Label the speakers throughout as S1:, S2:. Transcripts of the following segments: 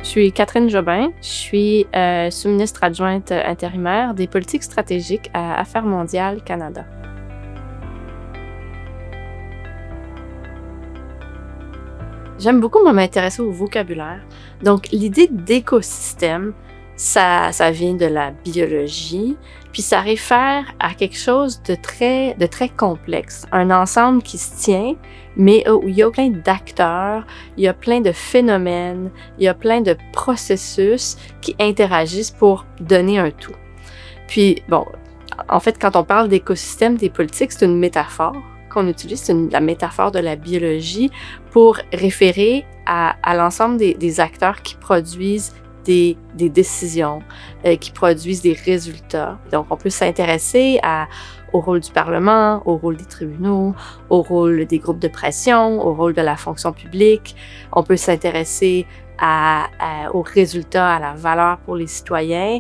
S1: Je suis Catherine Jobin, je suis sous-ministre adjointe intérimaire des politiques stratégiques à Affaires mondiales Canada. J'aime beaucoup m'intéresser au vocabulaire. Donc, l'idée d'écosystème, ça vient de la biologie, puis ça réfère à quelque chose de très complexe, un ensemble qui se tient, mais où il y a plein d'acteurs, il y a plein de phénomènes, il y a plein de processus qui interagissent pour donner un tout. Puis, bon, en fait, quand on parle d'écosystème des politiques, c'est une métaphore qu'on utilise, c'est la métaphore de la biologie pour référer à l'ensemble des acteurs qui produisent des décisions, qui produisent des résultats. Donc, on peut s'intéresser au rôle du Parlement, au rôle des tribunaux, au rôle des groupes de pression, au rôle de la fonction publique. On peut s'intéresser aux résultats, à la valeur pour les citoyens.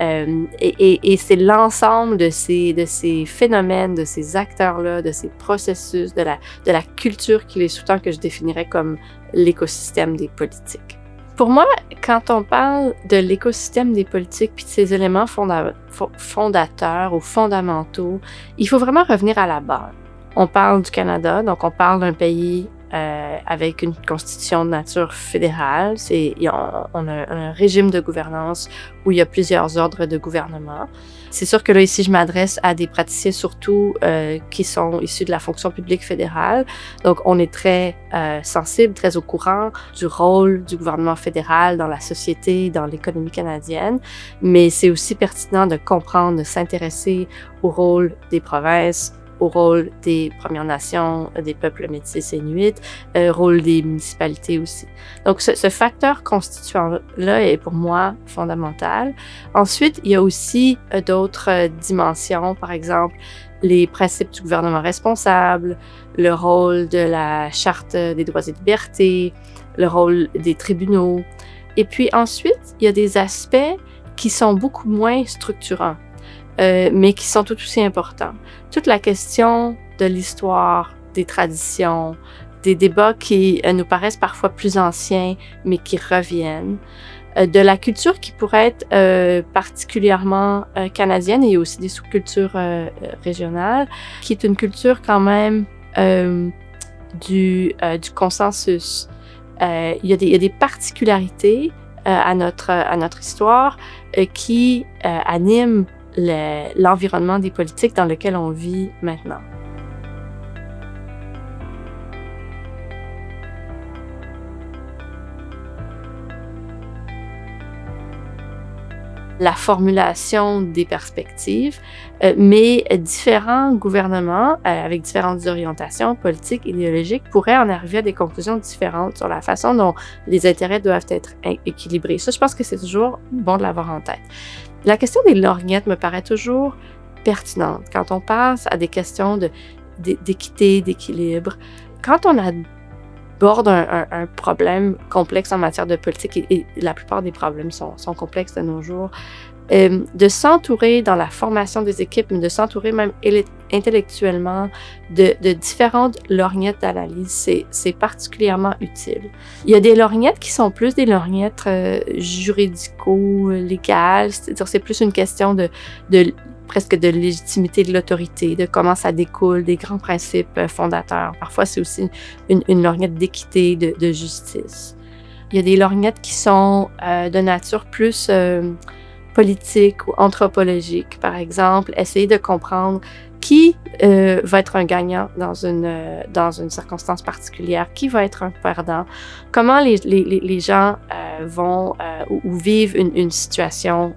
S1: Et c'est l'ensemble de ces phénomènes, de ces acteurs-là, de ces processus, de la culture qui les sous-tend que je définirais comme l'écosystème des politiques. Pour moi, quand on parle de l'écosystème des politiques puis de ces éléments fondateurs ou fondamentaux, il faut vraiment revenir à la base. On parle du Canada, donc on parle d'un pays avec une constitution de nature fédérale. On a un régime de gouvernance où il y a plusieurs ordres de gouvernement. C'est sûr que là, ici, je m'adresse à des praticiens surtout qui sont issus de la fonction publique fédérale. Donc, on est très sensible, très au courant du rôle du gouvernement fédéral dans la société, dans l'économie canadienne. Mais c'est aussi pertinent de comprendre, de s'intéresser au rôle des provinces, au rôle des Premières Nations, des peuples métis et inuits, rôle des municipalités aussi. Donc, ce facteur constituant-là est pour moi fondamental. Ensuite, il y a aussi d'autres dimensions, par exemple, les principes du gouvernement responsable, le rôle de la Charte des droits et libertés, le rôle des tribunaux. Et puis ensuite, il y a des aspects qui sont beaucoup moins structurants. Mais qui sont tout aussi importants. Toute la question de l'histoire, des traditions, des débats qui nous paraissent parfois plus anciens, mais qui reviennent, de la culture qui pourrait être particulièrement canadienne, et il y a aussi des sous-cultures régionales, qui est une culture quand même du consensus. Il y a des particularités à notre histoire qui animent l'environnement des politiques dans lequel on vit maintenant. La formulation des perspectives, mais différents gouvernements avec différentes orientations politiques, idéologiques pourraient en arriver à des conclusions différentes sur la façon dont les intérêts doivent être équilibrés. Ça, je pense que c'est toujours bon de l'avoir en tête. La question des lorgnettes me paraît toujours pertinente quand on passe à des questions d'équité, d'équilibre. Quand on aborde un problème complexe en matière de politique, et la plupart des problèmes sont complexes de nos jours, de s'entourer dans la formation des équipes, mais de s'entourer même intellectuellement de différentes lorgnettes d'analyse, c'est particulièrement utile. Il y a des lorgnettes qui sont plus des lorgnettes juridico-légales, c'est-à-dire c'est plus une question presque de légitimité de l'autorité, de comment ça découle des grands principes fondateurs. Parfois, c'est aussi une lorgnette d'équité, de justice. Il y a des lorgnettes qui sont de nature plus politique ou anthropologique, par exemple, essayer de comprendre qui va être un gagnant dans une circonstance particulière, qui va être un perdant, comment les gens vont ou vivent une situation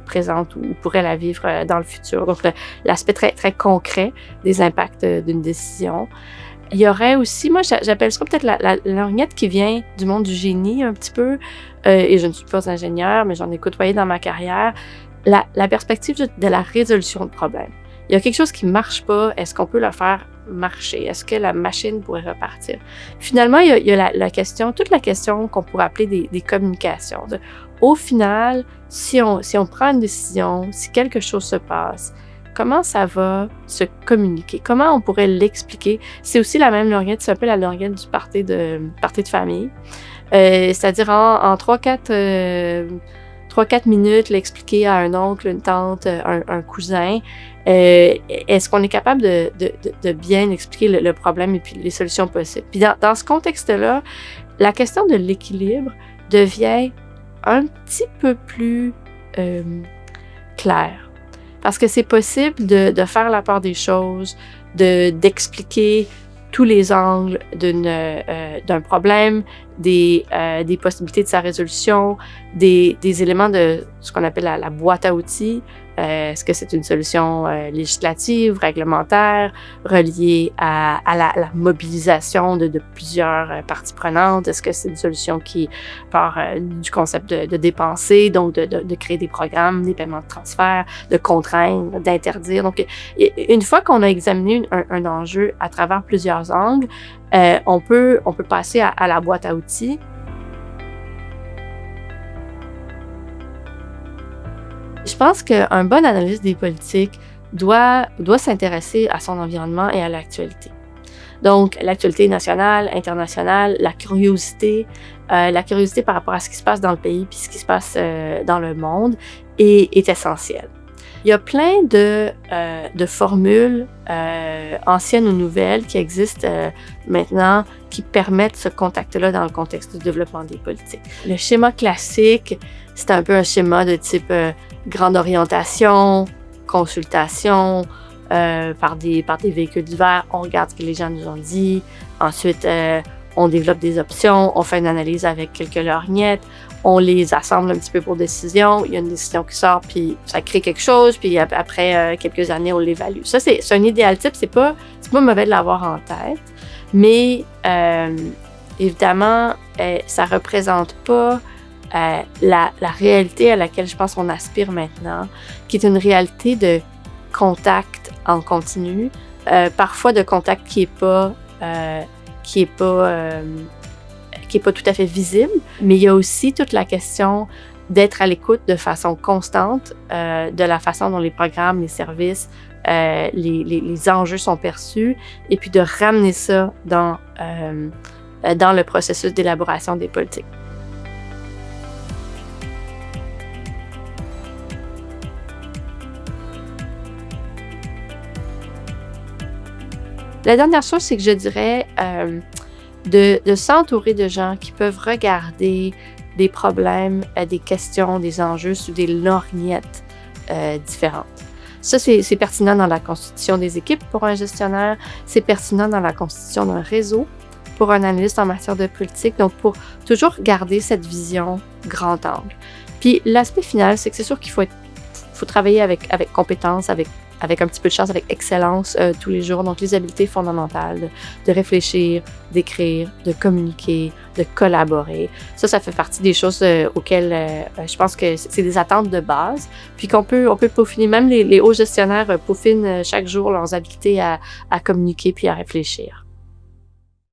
S1: présente ou pourraient la vivre dans le futur. Donc, l'aspect très, très concret des impacts d'une décision. Il y aurait aussi, moi, j'appelle ça peut-être la lorgnette qui vient du monde du génie un petit peu, et je ne suis pas ingénieure, mais j'en ai côtoyé dans ma carrière, la perspective de la résolution de problèmes. Il y a quelque chose qui ne marche pas, est-ce qu'on peut le faire marcher? Est-ce que la machine pourrait repartir? Finalement, il y a toute la question qu'on pourrait appeler des communications. Au final, si on prend une décision, si quelque chose se passe, comment ça va se communiquer? Comment on pourrait l'expliquer? C'est aussi la même lorgnette, c'est un peu la lorgnette du party de famille. C'est-à-dire en 3-4 minutes, l'expliquer à un oncle, une tante, un cousin. Est-ce qu'on est capable de bien expliquer le problème et puis les solutions possibles? Puis dans ce contexte-là, la question de l'équilibre devient un petit peu plus claire. Parce que c'est possible de faire la part des choses, d'expliquer tous les angles d'un problème, des possibilités de sa résolution, des éléments de ce qu'on appelle la boîte à outils. Est-ce que c'est une solution législative, réglementaire, reliée à la mobilisation de plusieurs parties prenantes? Est-ce que c'est une solution qui part du concept de dépenser, donc de créer des programmes, des paiements de transfert, de contraindre, d'interdire? Donc, une fois qu'on a examiné un enjeu à travers plusieurs angles, on peut passer à la boîte à outils. Je pense qu'un bon analyste des politiques doit s'intéresser à son environnement et à l'actualité. Donc, l'actualité nationale, internationale, la curiosité par rapport à ce qui se passe dans le pays puis ce qui se passe dans le monde est essentielle. Il y a plein de formules anciennes ou nouvelles qui existent maintenant qui permettent ce contact-là dans le contexte du développement des politiques. Le schéma classique, c'est un peu un schéma de type grande orientation, consultation par des véhicules divers. On regarde ce que les gens nous ont dit. Ensuite, on développe des options. On fait une analyse avec quelques lorgnettes. On les assemble un petit peu pour décision. Il y a une décision qui sort, puis ça crée quelque chose. Puis après quelques années, on l'évalue. Ça, c'est un idéal type. C'est pas mauvais de l'avoir en tête. Mais évidemment, ça représente pas la réalité à laquelle je pense qu'on aspire maintenant, qui est une réalité de contact en continu, parfois de contact qui est pas tout à fait visible, mais il y a aussi toute la question d'être à l'écoute de façon constante de la façon dont les programmes, les services, les enjeux sont perçus, et puis de ramener ça dans le processus d'élaboration des politiques. La dernière chose, c'est que je dirais de s'entourer de gens qui peuvent regarder des problèmes, des questions, des enjeux sous des lorgnettes différentes. Ça, c'est pertinent dans la constitution des équipes pour un gestionnaire, c'est pertinent dans la constitution d'un réseau pour un analyste en matière de politique, donc pour toujours garder cette vision grand angle. Puis l'aspect final, c'est que c'est sûr qu'il faut travailler avec compétence, avec un petit peu de chance, avec excellence tous les jours. Donc, les habiletés fondamentales de réfléchir, d'écrire, de communiquer, de collaborer. Ça fait partie des choses auxquelles je pense que c'est des attentes de base. Puis qu'on peut peaufiner, même les hauts gestionnaires peaufinent chaque jour leurs habiletés à communiquer puis à réfléchir.